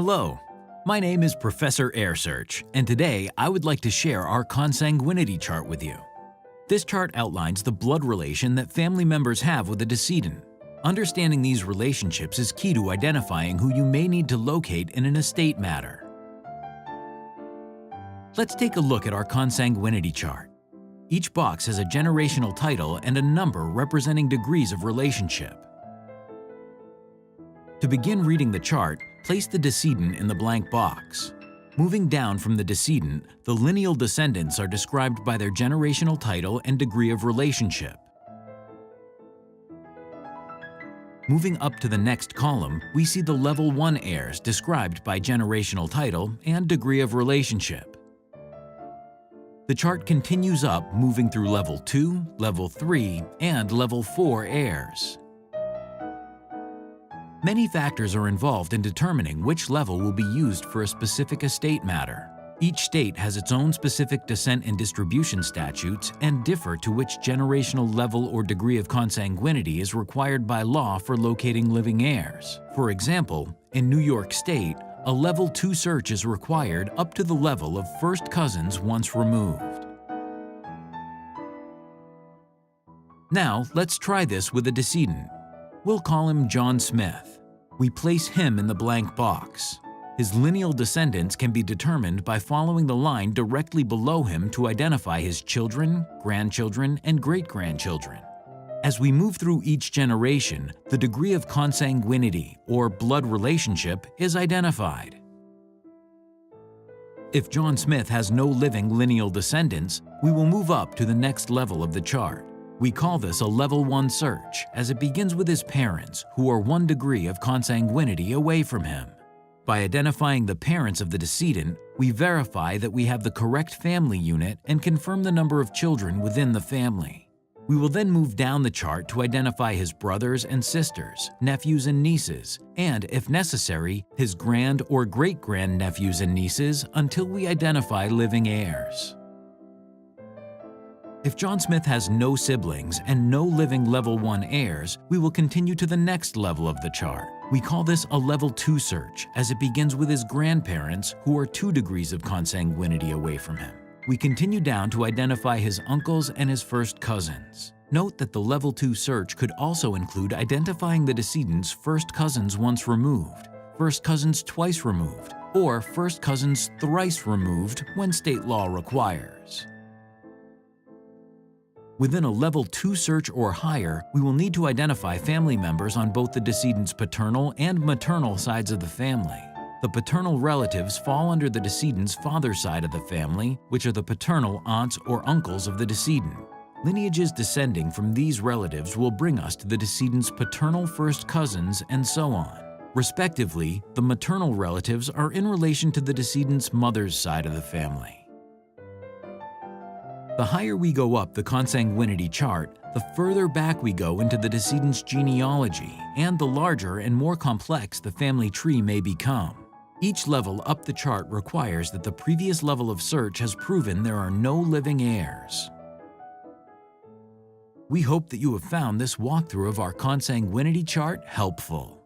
Hello, my name is Professor HeirSearch, and today I would like to share our consanguinity chart with you. This chart outlines the blood relation that family members have with a decedent. Understanding these relationships is key to identifying who you may need to locate in an estate matter. Let's take a look at our consanguinity chart. Each box has a generational title and a number representing degrees of relationship. To begin reading the chart, place the decedent in the blank box. Moving down from the decedent, the lineal descendants are described by their generational title and degree of relationship. Moving up to the next column, we see the level 1 heirs described by generational title and degree of relationship. The chart continues up, moving through level 2, level 3, and level 4 heirs. Many factors are involved in determining which level will be used for a specific estate matter. Each state has its own specific descent and distribution statutes and differ to which generational level or degree of consanguinity is required by law for locating living heirs. For example, in New York State, a level 2 search is required up to the level of first cousins once removed. Now, let's try this with a decedent. We'll call him John Smith. We place him in the blank box. His lineal descendants can be determined by following the line directly below him to identify his children, grandchildren, and great-grandchildren. As we move through each generation, the degree of consanguinity, or blood relationship, is identified. If John Smith has no living lineal descendants, we will move up to the next level of the chart. We call this a level 1 search, as it begins with his parents, who are 1 degree of consanguinity away from him. By identifying the parents of the decedent, we verify that we have the correct family unit and confirm the number of children within the family. We will then move down the chart to identify his brothers and sisters, nephews and nieces, and, if necessary, his grand or great-grandnephews and nieces until we identify living heirs. If John Smith has no siblings and no living level 1 heirs, we will continue to the next level of the chart. We call this a level 2 search, as it begins with his grandparents, who are 2 degrees of consanguinity away from him. We continue down to identify his uncles and his first cousins. Note that the level 2 search could also include identifying the decedent's first cousins once removed, first cousins twice removed, or first cousins thrice removed when state law requires. Within a level 2 search or higher, we will need to identify family members on both the decedent's paternal and maternal sides of the family. The paternal relatives fall under the decedent's father's side of the family, which are the paternal aunts or uncles of the decedent. Lineages descending from these relatives will bring us to the decedent's paternal first cousins and so on. Respectively, the maternal relatives are in relation to the decedent's mother's side of the family. The higher we go up the consanguinity chart, the further back we go into the decedent's genealogy, and the larger and more complex the family tree may become. Each level up the chart requires that the previous level of search has proven there are no living heirs. We hope that you have found this walkthrough of our consanguinity chart helpful.